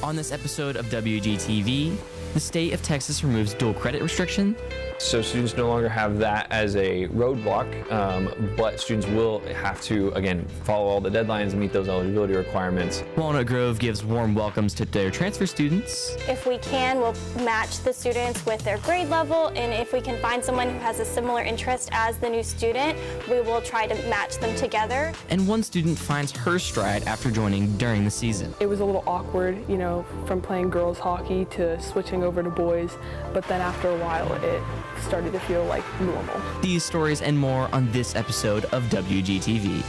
On this episode of WGTV, the state of Texas removes dual credit restriction. So students no longer have that as a roadblock, but students will have to, again, follow all the deadlines, meet those eligibility requirements. Walnut Grove gives warm welcomes to their transfer students. If we can, we'll match the students with their grade level, and if we can find someone who has a similar interest as the new student, we will try to match them together. And one student finds her stride after joining during the season. It was a little awkward, from playing girls hockey to switching over to boys, but then after a while it started to feel like normal. These stories and more on this episode of WGTV.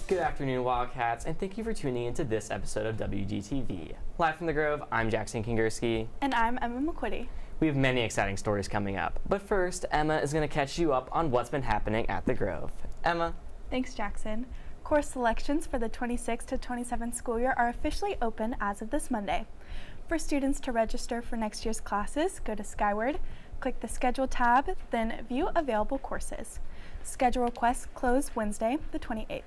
Good afternoon, Wildcats, and thank you for tuning into this episode of WGTV. Live from the Grove, I'm Jackson Kingerski. And I'm Emma McQuitty. We have many exciting stories coming up, but first, Emma is going to catch you up on what's been happening at the Grove. Emma? Thanks, Jackson. Course selections for the 26 to 27 school year are officially open as of this Monday. For students to register for next year's classes, go to Skyward, click the Schedule tab, then view available courses. Schedule requests close Wednesday, the 28th.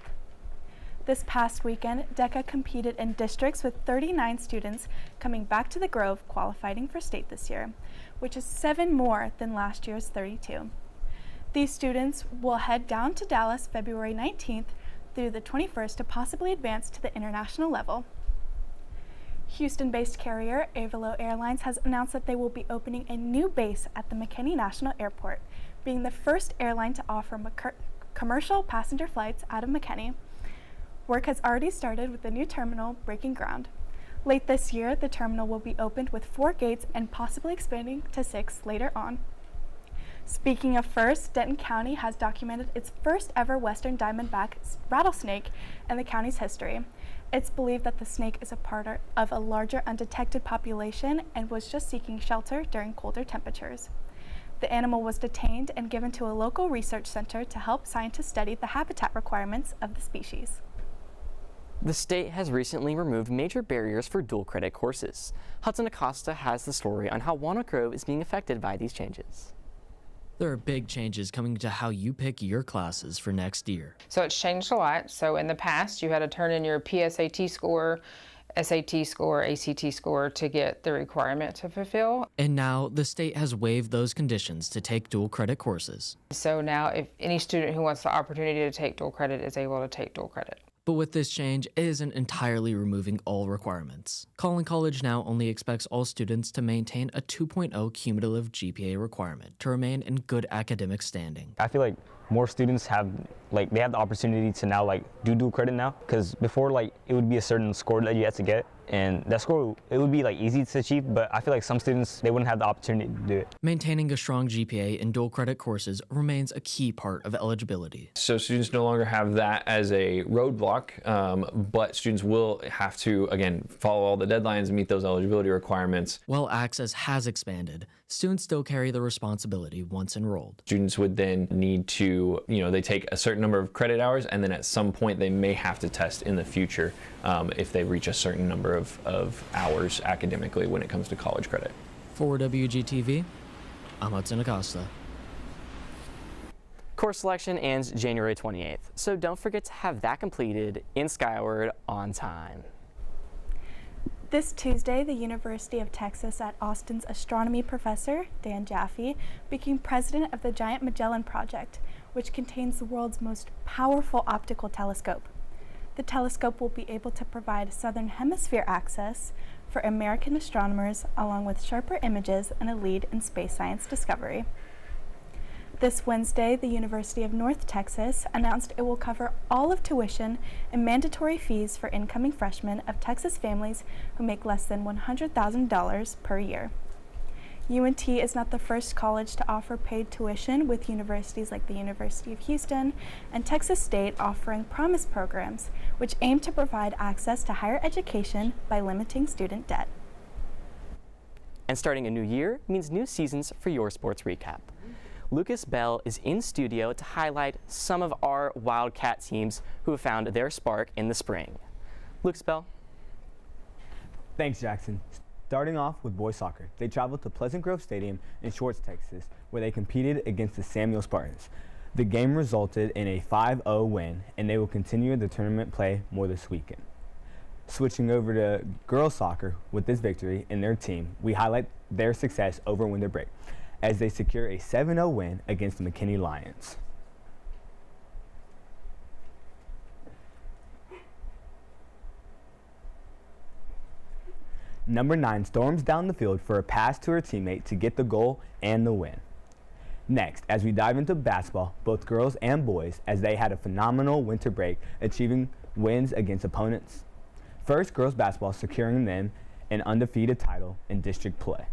This past weekend, DECA competed in districts with 39 students coming back to the Grove qualifying for state this year, which is 7 more than last year's 32. These students will head down to Dallas February 19th through the 21st to possibly advance to the international level. Houston-based carrier Avalo Airlines has announced that they will be opening a new base at the McKinney National Airport, being the first airline to offer commercial passenger flights out of McKinney. Work has already started with the new terminal breaking ground. Late this year, the terminal will be opened with 4 gates and possibly expanding to 6 later on. Speaking of first, Denton County has documented its first ever western diamondback rattlesnake in the county's history. It's believed that the snake is a part of a larger undetected population and was just seeking shelter during colder temperatures. The animal was detained and given to a local research center to help scientists study the habitat requirements of the species. The state has recently removed major barriers for dual credit courses. Hudson Acosta has the story on how Walnut Grove is being affected by these changes. There are big changes coming to how you pick your classes for next year. So it's changed a lot. So in the past, you had to turn in your PSAT score, SAT score, ACT score to get the requirement to fulfill. And now the state has waived those conditions to take dual credit courses. So now if any student who wants the opportunity to take dual credit is able to take dual credit. But with this change, it isn't entirely removing all requirements. Collin College now only expects all students to maintain a 2.0 cumulative GPA requirement to remain in good academic standing. I feel like more students have the opportunity to now do dual credit now, because before it would be a certain score that you had to get, and that score it would be easy to achieve, but I feel like some students they wouldn't have the opportunity to do it. Maintaining a strong GPA in dual credit courses remains a key part of eligibility. So students no longer have that as a roadblock, but students will have to, again, follow all the deadlines, meet those eligibility requirements. While access has expanded, students still carry the responsibility once enrolled. Students would then need to, they take a certain number of credit hours, and then at some point they may have to test in the future if they reach a certain number of hours academically when it comes to college credit. For WGTV, I'm Hudson Acosta. Course selection ends January 28th, so don't forget to have that completed in Skyward on time. This Tuesday, the University of Texas at Austin's astronomy professor, Dan Jaffe, became president of the Giant Magellan Project, which contains the world's most powerful optical telescope. The telescope will be able to provide Southern Hemisphere access for American astronomers, along with sharper images and a lead in space science discovery. This Wednesday, the University of North Texas announced it will cover all of tuition and mandatory fees for incoming freshmen of Texas families who make less than $100,000 per year. UNT is not the first college to offer paid tuition, with universities like the University of Houston and Texas State offering Promise programs, which aim to provide access to higher education by limiting student debt. And starting a new year means new seasons for your sports recap. Lucas Bell is in studio to highlight some of our Wildcat teams who have found their spark in the spring. Lucas Bell. Thanks, Jackson. Starting off with boys soccer, they traveled to Pleasant Grove Stadium in Shorts, Texas, where they competed against the Samuel Spartans. The game resulted in a 5-0 win, and they will continue the tournament play more this weekend. Switching over to girls soccer, with this victory in their team, we highlight their success over winter break, as they secure a 7-0 win against the McKinney Lions. Number 9 storms down the field for a pass to her teammate to get the goal and the win. Next, as we dive into basketball, both girls and boys, as they had a phenomenal winter break, achieving wins against opponents. First, girls basketball securing them an undefeated title in district play.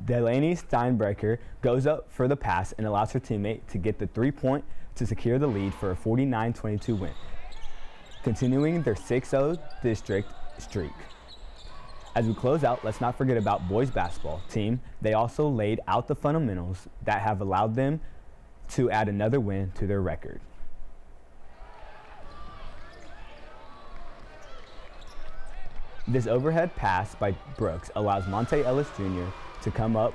Delaney Steinbrecher goes up for the pass and allows her teammate to get the 3-point to secure the lead for a 49-22 win, continuing their 6-0 district streak. As we close out, let's not forget about boys basketball team. They also laid out the fundamentals that have allowed them to add another win to their record. This overhead pass by Brooks allows Monte Ellis Jr. to come up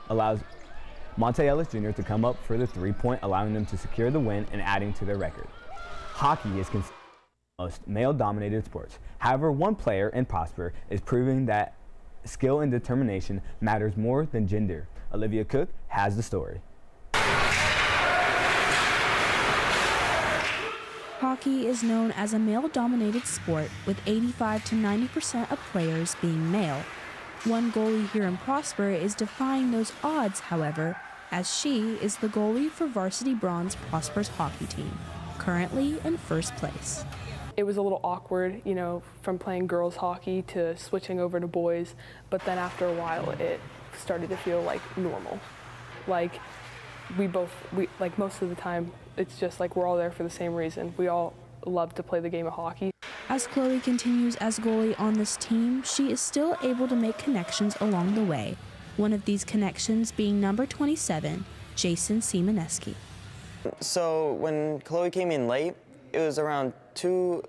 for the 3-point, allowing them to secure the win and adding to their record. Hockey is considered the most male-dominated sports. However, one player in Prosper is proving that skill and determination matters more than gender. Olivia Cook has the story. Hockey is known as a male-dominated sport, with 85 to 90% of players being male. One goalie here in Prosper is defying those odds, however, as she is the goalie for Varsity Bronze Prosper's hockey team, currently in first place. It was a little awkward, you know, from playing girls hockey to switching over to boys, but then after a while it started to feel like normal. Like we most of the time, it's just like we're all there for the same reason. We all love to play the game of hockey. As Chloe continues as goalie on this team, she is still able to make connections along the way. One of these connections being number 27, Jason Simoneski. So when Chloe came in late, it was around 2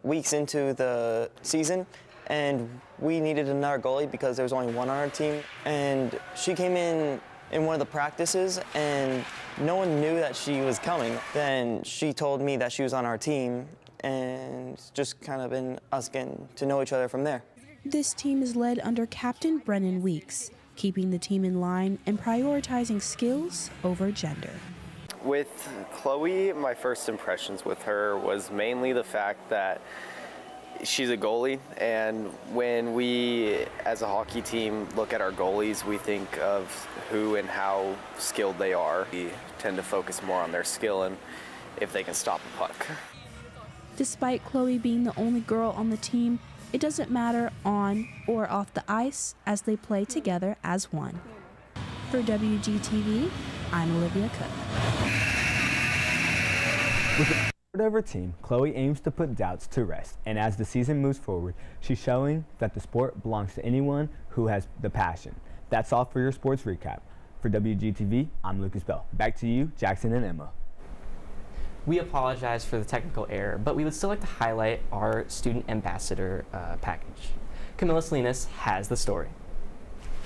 weeks into the season, and we needed another goalie because there was only one on our team. And she came in one of the practices, and no one knew that she was coming. Then she told me that she was on our team, and it's just kind of been us getting to know each other from there. This team is led under Captain Brennan Weeks, keeping the team in line and prioritizing skills over gender. With Chloe, my first impressions with her was mainly the fact that she's a goalie, and when we as a hockey team look at our goalies, we think of who and how skilled they are. We tend to focus more on their skill and if they can stop a puck. Despite Chloe being the only girl on the team, it doesn't matter on or off the ice as they play together as one. For WGTV, I'm Olivia Cook. With the over team, Chloe aims to put doubts to rest, and as the season moves forward, she's showing that the sport belongs to anyone who has the passion. That's all for your sports recap. For WGTV, I'm Lucas Bell. Back to you, Jackson and Emma. We apologize for the technical error, but we would still like to highlight our student ambassador package. Camilla Salinas has the story.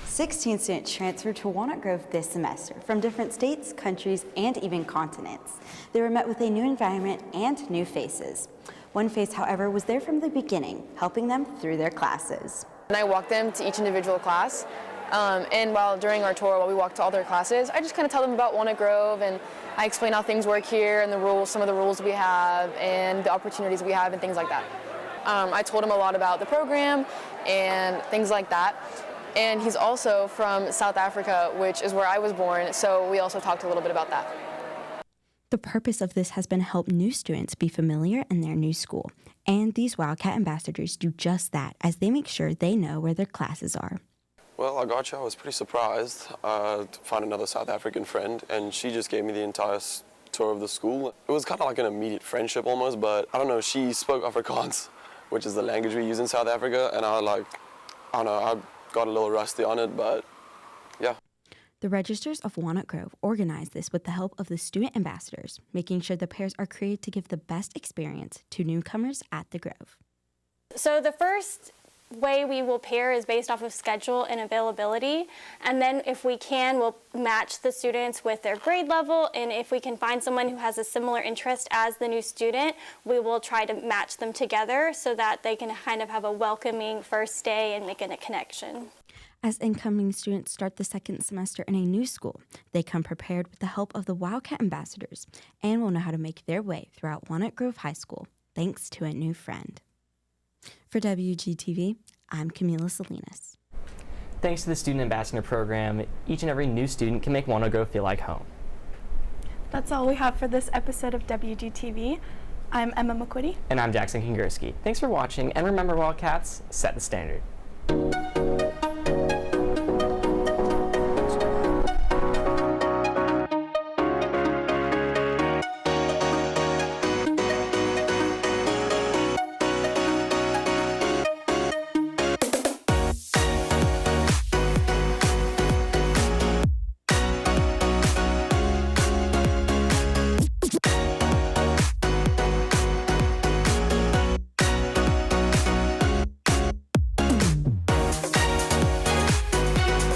16 students transferred to Walnut Grove this semester from different states, countries, and even continents. They were met with a new environment and new faces. One face, however, was there from the beginning, helping them through their classes. And I walked them to each individual class, and during our tour, while we walked to all their classes, I just kind of tell them about Walnut Grove, and I explain how things work here and the rules, some of the rules we have, and the opportunities we have, and things like that. I told him a lot about the program and things like that. And he's also from South Africa, which is where I was born, so we also talked a little bit about that. The purpose of this has been to help new students be familiar in their new school. And these Wildcat ambassadors do just that, as they make sure they know where their classes are. Well, I got you. I was pretty surprised to find another South African friend, and she just gave me the entire tour of the school. It was kind of like an immediate friendship almost, but I don't know, she spoke Afrikaans, which is the language we use in South Africa, and I don't know, I got a little rusty on it, but yeah. The Registers of Walnut Grove organized this with the help of the student ambassadors, making sure the pairs are created to give the best experience to newcomers at the Grove. So the first way we will pair is based off of schedule and availability, and then if we can, we'll match the students with their grade level, and if we can find someone who has a similar interest as the new student, we will try to match them together so that they can kind of have a welcoming first day and making a connection. As incoming students start the second semester in a new school, they come prepared with the help of the Wildcat ambassadors and will know how to make their way throughout Walnut Grove High School, thanks to a new friend. For WGTV, I'm Camila Salinas. Thanks to the Student Ambassador Program, each and every new student can make Walnut Grove feel like home. That's all we have for this episode of WGTV. I'm Emma McQuitty. And I'm Jackson Kingerski. Thanks for watching, and remember, Wildcats, set the standard.